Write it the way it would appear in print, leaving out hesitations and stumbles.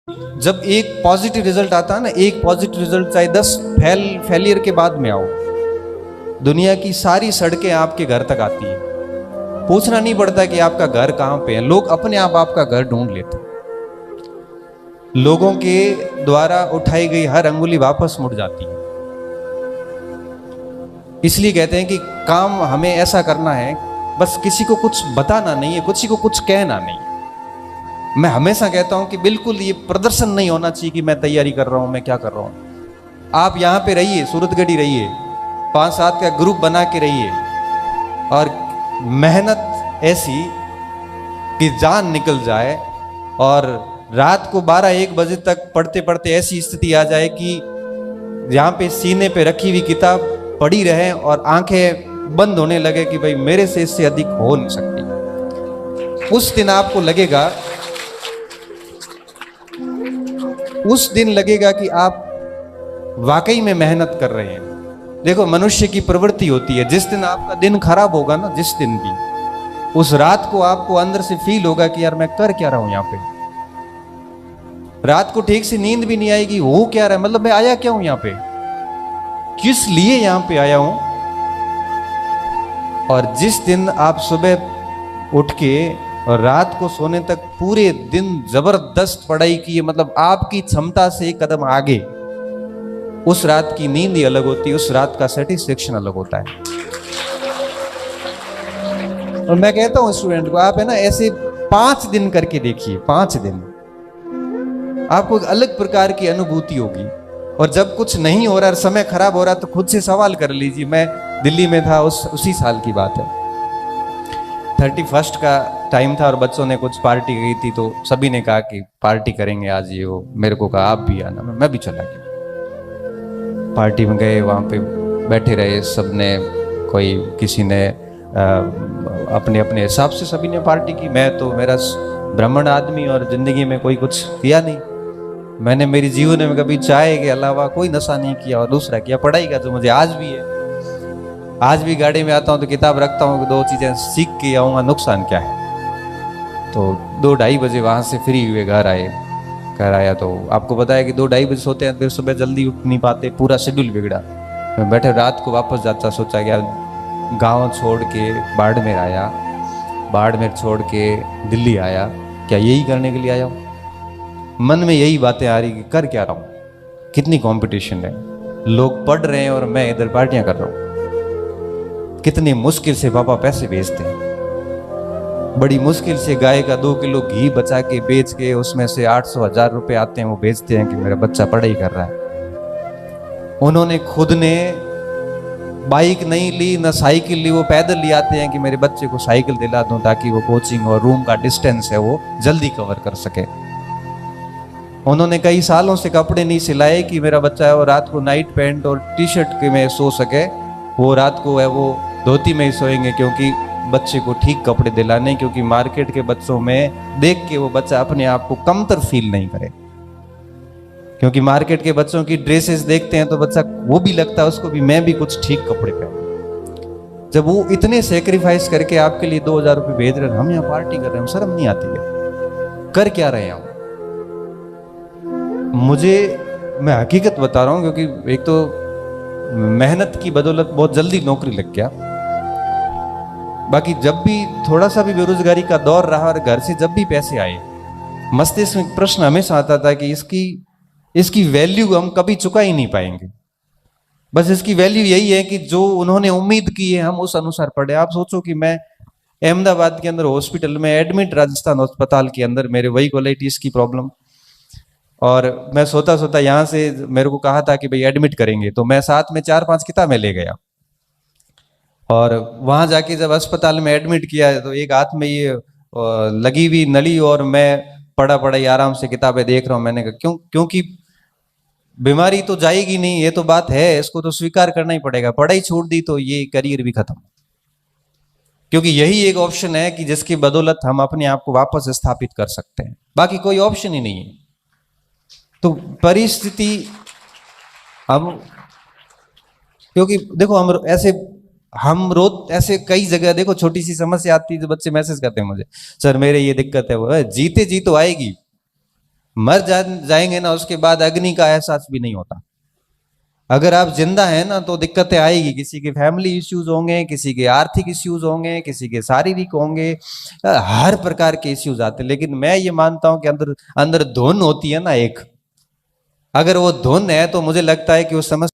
जब एक positive result आता है ना, एक पॉजिटिव रिजल्ट चाहे 10 फेलियर के बाद में आओ, दुनिया की सारी सड़कें आपके घर तक आती हैं। पूछना नहीं पड़ता कि आपका घर कहां पे है, लोग अपने आप आपका घर ढूंढ लेते हैं। लोगों के द्वारा उठाई गई हर अंगुली वापस मुड़ जाती है। इसलिए कहते हैं कि काम हमें ऐसा करना है, बस किसी को कुछ बताना नहीं है, किसी को कुछ कहना नहीं। मैं हमेशा कहता हूं कि बिल्कुल ये प्रदर्शन नहीं होना चाहिए कि मैं तैयारी कर रहा हूं, मैं क्या कर रहा हूं। आप यहां पे रहिए, सूरतगढ़ी रहिए, 5-7 का ग्रुप बना के रहिए और मेहनत ऐसी कि जान निकल जाए, और रात को 12-1 बजे तक पढ़ते पढ़ते ऐसी स्थिति आ जाए कि यहाँ पे सीने पे रखी हुई किताब पढ़ी रहे और आंखें बंद होने लगे कि भाई मेरे से इससे अधिक हो नहीं सकती। उस दिन आपको लगेगा, उस दिन लगेगा कि आप वाकई में मेहनत कर रहे हैं। देखो, मनुष्य की प्रवृत्ति होती है, जिस दिन आपका दिन खराब होगा ना, जिस दिन भी, उस रात को आपको अंदर से फील होगा कि यार मैं कर क्या रहा हूं यहाँ पे। रात को ठीक से नींद भी नहीं आएगी, हो क्या रहा है, मतलब मैं आया क्या हूं यहाँ पे, किस लिए यहाँ पे आया हूं। और जिस दिन आप सुबह उठ के और रात को सोने तक पूरे दिन जबरदस्त पढ़ाई की, मतलब आपकी क्षमता से एक कदम आगे, उस रात की नींद ही अलग होती है, उस रात का सेटिस्फेक्शन अलग होता है। और मैं कहता हूं स्टूडेंट को, आप है ना ऐसे 5 दिन करके देखिए, 5 दिन आपको एक अलग प्रकार की अनुभूति होगी। और जब कुछ नहीं हो रहा, समय खराब हो रहा, तो खुद से सवाल कर लीजिए। मैं दिल्ली में था, उसी साल की बात है, 31 का टाइम था और बच्चों ने कुछ पार्टी गई थी, तो सभी ने कहा कि पार्टी करेंगे आज, ये वो। मेरे को कहा आप भी आना, मैं भी चला गया। पार्टी में गए, वहाँ पे बैठे रहे सबने, कोई किसी ने अपने अपने हिसाब से सभी ने पार्टी की। मैं तो मेरा ब्राह्मण आदमी और जिंदगी में कोई कुछ किया नहीं, मैंने मेरी जीवन में कभी चाय के अलावा कोई नशा नहीं किया। और दूसरा किया पढ़ाई का, जो मुझे आज भी है। आज भी गाड़ी में आता हूँ तो किताब रखता हूँ कि 2 चीजें सीख के आऊँगा, नुकसान क्या है। तो 2-2:30 बजे वहाँ से फ्री हुए घर आया तो आपको बताया कि 2-2:30 बजे सोते हैं, फिर सुबह जल्दी उठ नहीं पाते, पूरा शेड्यूल बिगड़ा। मैं बैठे रात को वापस जाता, सोचा कि गाँव छोड़ के बाड़मेर आया, बाड़मेर छोड़ के दिल्ली आया, क्या यही करने के लिए आया हूँ। मन में यही बातें आ रही कि कर क्या रहा हूँ, कितनी कंपटीशन है, लोग पढ़ रहे हैं और मैं इधर पार्टियां कर रहा हूँ। कितनी मुश्किल से पापा पैसे भेजते हैं, बड़ी मुश्किल से गाय का 2 किलो घी बचा के बेच के उसमें से 800-1000 रुपए आते हैं, वो बेचते हैं कि मेरा बच्चा पढ़ाई कर रहा है। उन्होंने खुद ने बाइक नहीं ली, ना साइकिल ली, वो पैदल ले आते हैं कि मेरे बच्चे को साइकिल दिला दूं ताकि वो कोचिंग और रूम का डिस्टेंस है वो जल्दी कवर कर सके। उन्होंने कई सालों से कपड़े नहीं सिलाए कि मेरा बच्चा है वो रात को नाइट पैंट और टी-शर्ट के में सो सके, वो रात को है वो धोती में ही सोएंगे, क्योंकि बच्चे को ठीक कपड़े दिलाने, क्योंकि मार्केट के बच्चों में देख के वो बच्चा अपने आप को कमतर फील नहीं करे। क्योंकि मार्केट के बच्चों की ड्रेसेस देखते हैं तो बच्चा वो भी लगता है उसको भी मैं भी कुछ ठीक कपड़े पहनूं। जब वो इतने सेक्रीफाइस करके आपके लिए 2000 रुपये भेज रहे हैं, हम यहाँ पार्टी कर रहे हैं, शर्म नहीं आती है? कर क्या रहे हैं? मैं हकीकत बता रहा हूं, क्योंकि एक तो मेहनत की बदौलत बहुत जल्दी नौकरी लग गया। बाकी जब भी थोड़ा सा भी बेरोजगारी का दौर रहा और घर से जब भी पैसे आए, मस्तिष्क में प्रश्न हमेशा आता था कि इसकी वैल्यू हम कभी चुका ही नहीं पाएंगे। बस इसकी वैल्यू यही है कि जो उन्होंने उम्मीद की है हम उस अनुसार पढ़े। आप सोचो कि मैं अहमदाबाद के अंदर हॉस्पिटल में एडमिट, राजस्थान अस्पताल के अंदर, मेरे वही कोलाइटिस की प्रॉब्लम, और मैं सोता सोता यहाँ से मेरे को कहा था कि भाई एडमिट करेंगे, तो मैं साथ में 4-5 किताबें ले गया। और वहां जाके जब अस्पताल में एडमिट किया तो एक हाथ में ये लगी हुई नली और मैं पढ़ा ही आराम से किताबें देख रहा हूँ। मैंने कहा क्योंकि बीमारी तो जाएगी नहीं, ये तो बात है, इसको तो स्वीकार करना ही पड़ेगा। पढ़ाई छोड़ दी तो ये करियर भी खत्म, क्योंकि यही एक ऑप्शन है कि जिसकी बदौलत हम अपने आप को वापस स्थापित कर सकते हैं, बाकी कोई ऑप्शन ही नहीं है। तो परिस्थिति हम, क्योंकि देखो हम रोज ऐसे कई जगह देखो, छोटी सी समस्या आती है तो बच्चे मैसेज करते हैं मुझे, सर मेरे ये दिक्कत है, वो है जीते जी तो आएगी, जाएंगे ना, उसके बाद अग्नि का एहसास भी नहीं होता। अगर आप जिंदा हैं ना तो दिक्कतें आएगी, किसी के फैमिली इश्यूज होंगे, किसी के आर्थिक इश्यूज होंगे, किसी के शारीरिक होंगे, हर प्रकार के इश्यूज आते हैं। लेकिन मैं ये मानता हूं कि अंदर अंदर धुन होती है ना एक, अगर वो धुन है तो मुझे लगता है कि उस समस्या